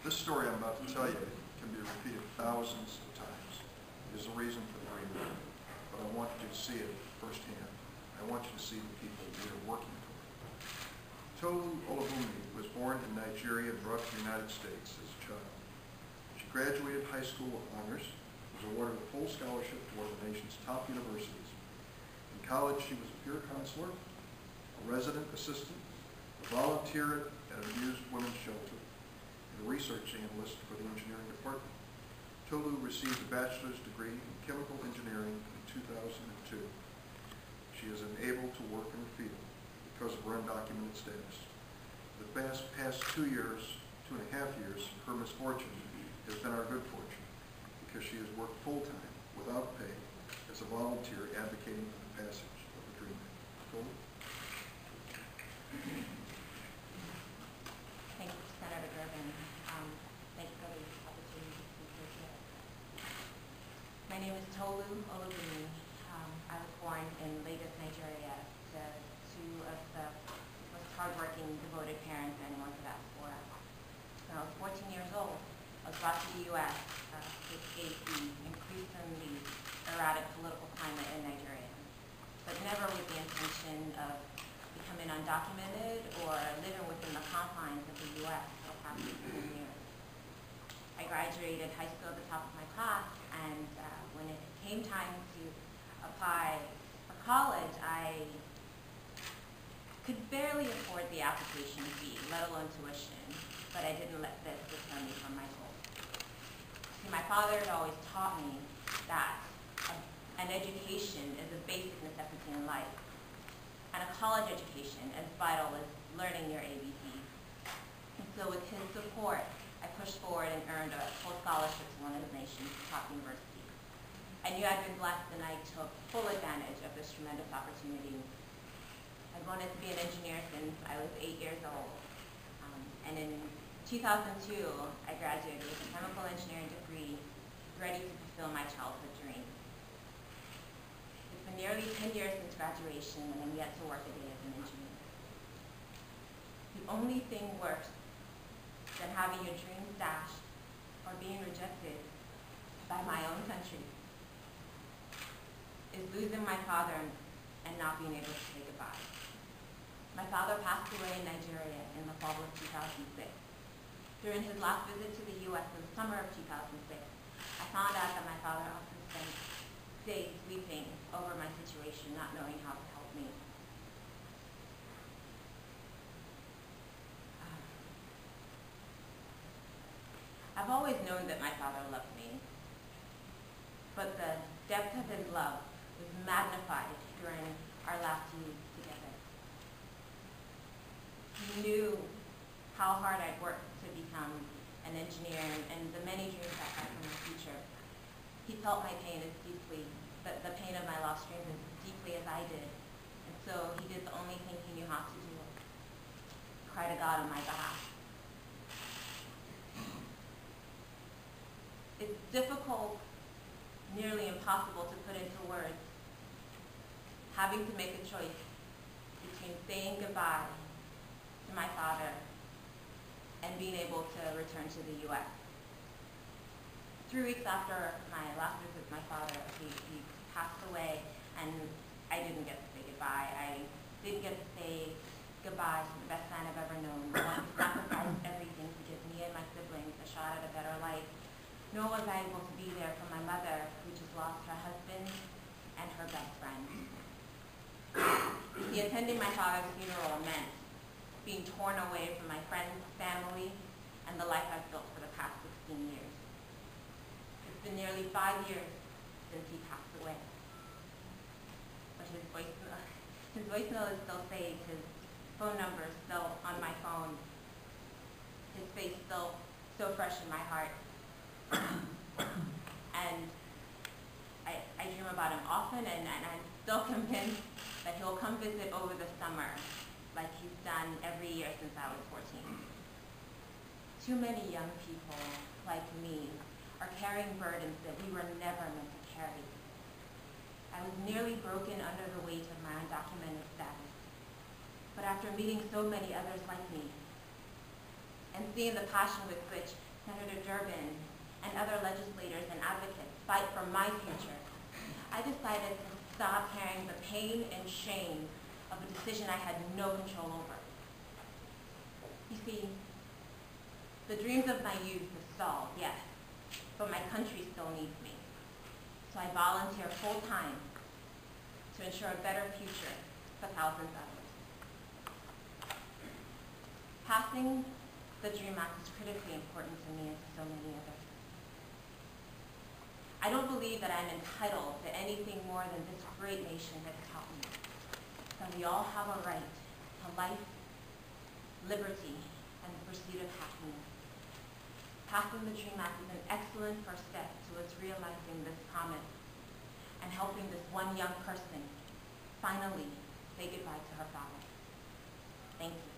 This story I'm about to tell you can be repeated thousands of times. There's a reason for the agreement, but I want you to see it firsthand. I want you to see the people we are working for. Tolu was born in Nigeria and brought to the United States as a child. She graduated high school with honors, was awarded a full scholarship to one of the nation's top universities. In college, she was a peer counselor, a resident assistant, a volunteer at an abused women's shelter, and a research analyst for the engineering department. Tolu received a bachelor's degree in chemical engineering in 2002. She is unable to work in her field because of her undocumented status. For the past 2.5 years, her misfortune has been our good fortune because she has worked full-time without pay as a volunteer advocating for the passage of the DREAM Act. Tolu? Thank you, Senator Durbin. Thank you for the opportunity to speak here today. My name is Tolu Olubunmi. I was born in Lagos, Nigeria, to two of the most hardworking, devoted parents anyone could ask for. When I was 14 years old, I was brought to the U.S. to escape the increasingly erratic political climate in Nigeria, but never with the intention of becoming undocumented or living within the confines of the U.S. for the past 15 years. I graduated high school at the top of my class, and when it came time to apply for college, I could barely afford the application fee, let alone tuition, but I didn't let this deter me from my goal. See, my father had always taught me that an education is a basic necessity in life, and a college education as vital as learning your ABCs. And so with his support, I pushed forward and earned a full scholarship to one of the nation's top universities. I knew I'd been blessed, and I took full advantage of this tremendous opportunity. I'd wanted to be an engineer since I was 8 years old. And in 2002, I graduated with a chemical engineering degree, ready to fulfill my childhood dream. It's been nearly 10 years since graduation, and I'm yet to work a day as an engineer. The only thing worse than having your dreams dashed or being rejected by my own country is losing my father and not being able to say goodbye. My father passed away in Nigeria in the fall of 2006. During his last visit to the U.S. in the summer of 2006, I found out that my father often spent days weeping over my situation, not knowing how to help me. I've always known that my father loved me, but the depth of his love was magnified during our last 2 weeks together. He knew how hard I'd worked to become an engineer and the many dreams I had for my future. He felt my pain as deeply, the pain of my lost dreams as deeply as I did, and so he did the only thing he knew how to do, cry to God on my behalf. It's difficult, nearly impossible to put into words, having to make a choice between saying goodbye to my father and being able to return to the U.S. 3 weeks after my last visit with my father, he passed away, and I didn't get to say goodbye. I didn't get to say goodbye to the best man I've ever known, the one who sacrificed everything to give me and my siblings a shot at a better life. Nor was I able to be there for my mother, who just lost her husband and her best friend. Attending my father's funeral meant being torn away from my friends, family, and the life I've built for the past 16 years. It's been nearly 5 years since he passed away. But his voicemail is still saved, his phone number is still on my phone, his face still so fresh in my heart. And I dream about him often, and I'm still convinced that he'll come visit over the summer like he's done every year since I was 14. Too many young people like me are carrying burdens that we were never meant to carry. I was nearly broken under the weight of my undocumented status. But after meeting so many others like me, and seeing the passion with which Senator Durbin, and other legislators and advocates fight for my future, I decided to stop carrying the pain and shame of a decision I had no control over. You see, the dreams of my youth have stalled, yes, but my country still needs me. So I volunteer full-time to ensure a better future for thousands of others. Passing the DREAM Act is critically important to me and to so many others. I don't believe that I'm entitled to anything more than this great nation has taught me, that we all have a right to life, liberty, and the pursuit of happiness. Passing the DREAM Act is an excellent first step towards realizing this promise and helping this one young person finally say goodbye to her father. Thank you.